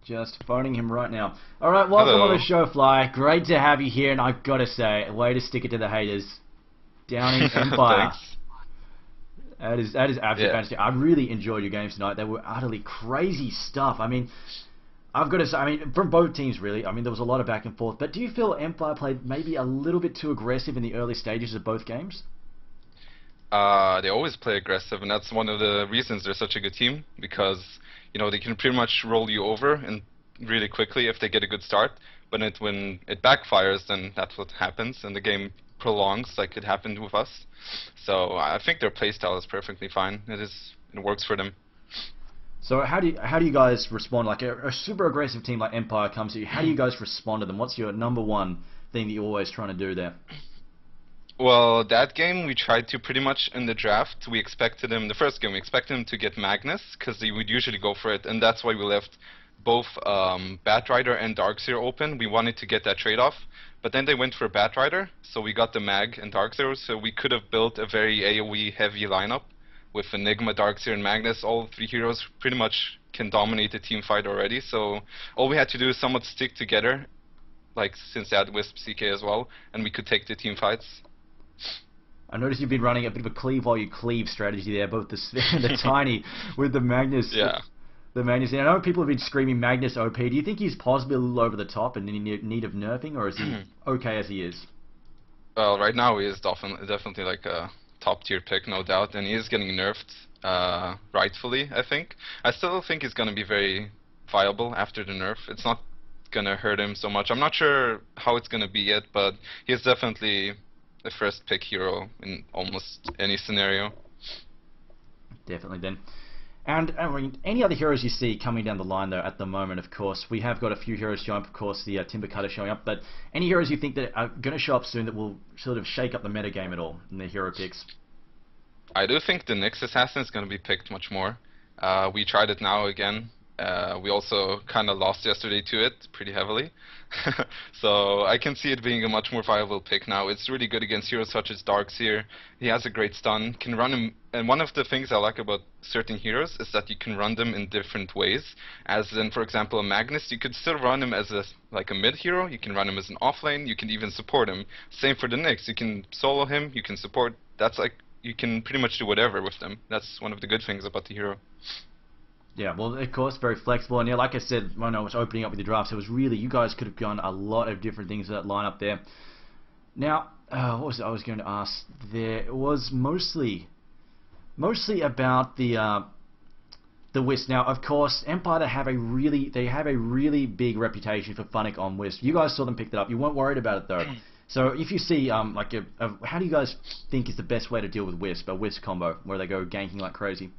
Just phoning him right now. Alright, welcome on Hello. the show, Fly. Great to have you here, and I've got to say, way to stick it to the haters. Downing Empire. Thanks. That is absolutely Yeah. fantastic. I really enjoyed your games tonight. They were utterly crazy stuff. I mean, I've got to say, from both teams really, there was a lot of back and forth. But do you feel Empire played maybe a little bit too aggressive in the early stages of both games? They always play aggressive, and that's one of the reasons they're such a good team, because they can pretty much roll you over and really quickly if they get a good start. But when it backfires, then that's what happens, and the game prolongs, like it happened with us. So I think their playstyle is perfectly fine. It works for them. So how do you guys respond? Like a super aggressive team like Empire comes to you, how do you guys respond to them? What's your number one thing that you're always trying to do there? Well, that game we tried to pretty much in the draft. We expected him, the first game, we expected him to get Magnus, because they would usually go for it, and that's why we left both Batrider and Darkseer open. We wanted to get that trade-off, but then they went for Batrider, so we got the Mag and Darkseer, so we could have built a very AoE-heavy lineup with Enigma, Darkseer, and Magnus. All three heroes pretty much can dominate the team fight already, so all we had to do is somewhat stick together, like since they had Wisp CK as well, and we could take the team fights. I noticed you've been running a bit of a cleave while you cleave strategy there, both the tiny with the Magnus. Yeah. The Magnus. And I know people have been screaming Magnus OP. Do you think he's possibly a little over the top and in need of nerfing, or is he okay as he is? Well, right now he is definitely like a top tier pick, no doubt, and he is getting nerfed rightfully, I think. I still think he's going to be very viable after the nerf. It's not going to hurt him so much. I'm not sure how it's going to be yet, but he's definitely the first pick hero in almost any scenario. Definitely then. And any other heroes you see coming down the line though at the moment, of course, we have got a few heroes showing up, of course the Timber Cutter showing up, but any heroes you think that are going to show up soon that will sort of shake up the metagame at all in the hero picks? I do think the Nyx Assassin is going to be picked much more. We tried it now again. We also kind of lost yesterday to it pretty heavily. So I can see it being a much more viable pick now. It's really good against heroes such as Darkseer. He has a great stun, can run him, and one of the things I like about certain heroes is that you can run them in different ways. As in, for example, a Magnus, you could still run him as a mid hero, you can run him as an offlane, you can even support him. Same for the Nyx, you can solo him, you can support, you can pretty much do whatever with them. That's one of the good things about the hero. Yeah, well, of course, very flexible. And yeah, like I said, when I was opening up with the drafts, it was really, you guys could have gone a lot of different things with that lineup there. Now, what was it I was going to ask there? It was mostly about the Wisp. Now, of course, Empire, they have a really big reputation for funnick on Wisp. You guys saw them pick that up. You weren't worried about it, though. So if you see, how do you guys think is the best way to deal with Wisp, a Wisp combo, where they go ganking like crazy?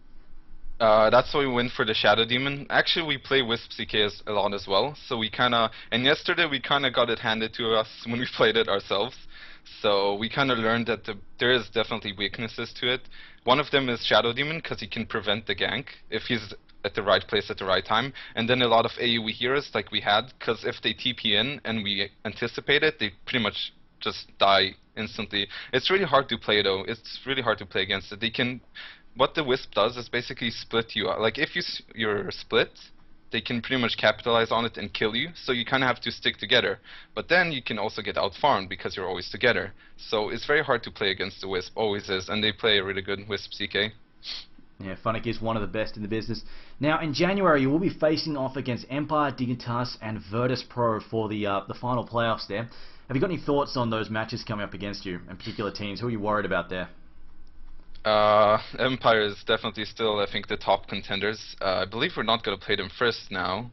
That's why we went for the Shadow Demon. Actually, we play Wisp CKs a lot as well, so and yesterday we kinda got it handed to us when we played it ourselves. So we kinda learned that there is definitely weaknesses to it. One of them is Shadow Demon, because he can prevent the gank if he's at the right place at the right time. And then a lot of AoE heroes like we had, because if they TP in and we anticipate it, they pretty much just die instantly. It's really hard to play though. It's really hard to play against it. What the Wisp does is basically split you. Like if you're split, they can pretty much capitalize on it and kill you. So you kind of have to stick together. But then you can also get out-farmed because you're always together. So it's very hard to play against the Wisp, always is, and they play a really good Wisp CK. Yeah, funnick is one of the best in the business. Now, in January, you will be facing off against Empire, Dignitas, and Virtus Pro for the final playoffs there. Have you got any thoughts on those matches coming up against you, and particular teams? Who are you worried about there? Empire is definitely still, I think, the top contenders. I believe we're not going to play them first now.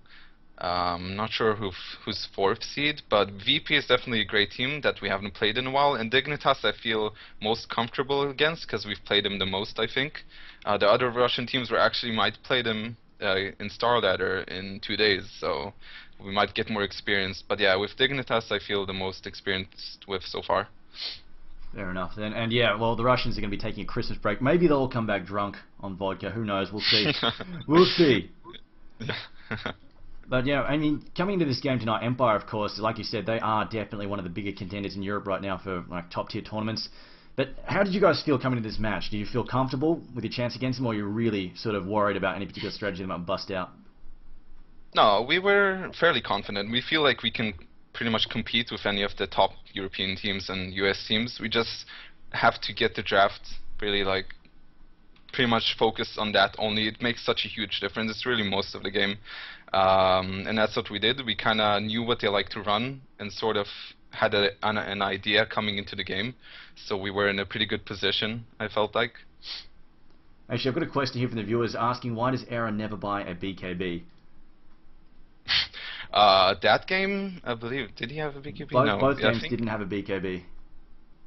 I'm not sure who's fourth seed, but VP is definitely a great team that we haven't played in a while. And Dignitas I feel most comfortable against because we've played them the most, I think. The other Russian teams we actually might play them in Star Ladder in 2 days, so we might get more experience. But yeah, with Dignitas I feel the most experienced with so far. Fair enough. And yeah, well, the Russians are going to be taking a Christmas break. Maybe they'll all come back drunk on vodka. Who knows? We'll see. We'll see. But yeah, coming into this game tonight, Empire, of course, like you said, they are definitely one of the bigger contenders in Europe right now for top tier tournaments. But how did you guys feel coming into this match? Do you feel comfortable with your chance against them, or are you really sort of worried about any particular strategy that might bust out? No, we were fairly confident. We feel like we can pretty much compete with any of the top European teams and US teams. We just have to get the draft really like pretty much focused on that only. It makes such a huge difference. It's really most of the game. And that's what we did. We kind of knew what they like to run and sort of had an idea coming into the game. So we were in a pretty good position, I felt like. Actually, I've got a question here from the viewers asking, why does Era never buy a BKB? That game, I believe, did he have a BKB? No, Both yeah, games didn't have a BKB.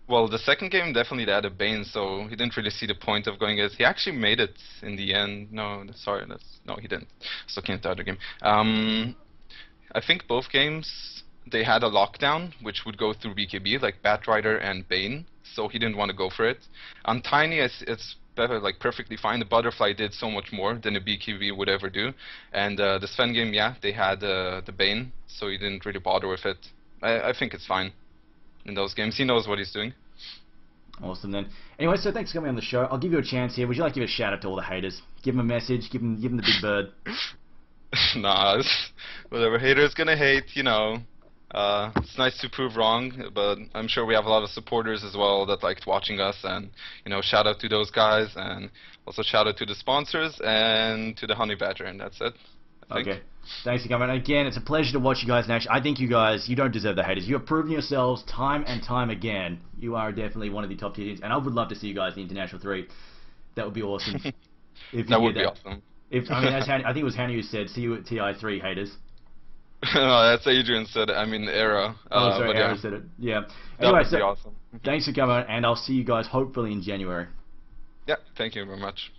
Well, the second game definitely had a Bane, so he didn't really see the point of going it. He actually made it in the end. No, sorry, no, he didn't. Just looking at the other game. I think both games they had a lockdown, which would go through BKB, like Batrider and Bane, so he didn't want to go for it. On Tiny, it's better, like perfectly fine. The Butterfly did so much more than a BKB would ever do. And the Sven game, yeah, they had the Bane, so he didn't really bother with it. I think it's fine in those games. He knows what he's doing. Awesome then. Anyway, so thanks for coming on the show. I'll give you a chance here. Would you like to give a shout out to all the haters? Give them a message. Give them the big bird. Nah, whatever. Haters gonna hate, you know. It's nice to prove wrong, but I'm sure we have a lot of supporters as well that liked watching us, and you know, shout out to those guys, and also shout out to the sponsors and to the Honey Badger, and that's it. I think. Okay. Thanks for coming. Again, it's a pleasure to watch you guys in action. I think you guys, you don't deserve the haters. You have proven yourselves time and time again. You are definitely one of the top tier teams, and I would love to see you guys in the International 3. That would be awesome. If That would be awesome. If I mean, as I think it was Hanny who said, "See you at TI3, haters." No, that's Adrian said it. I mean, Era. Oh, sorry, but Aaron yeah, said it. Yeah. that Anyway, would be awesome. thanks for coming, and I'll see you guys hopefully in January. Yeah, thank you very much.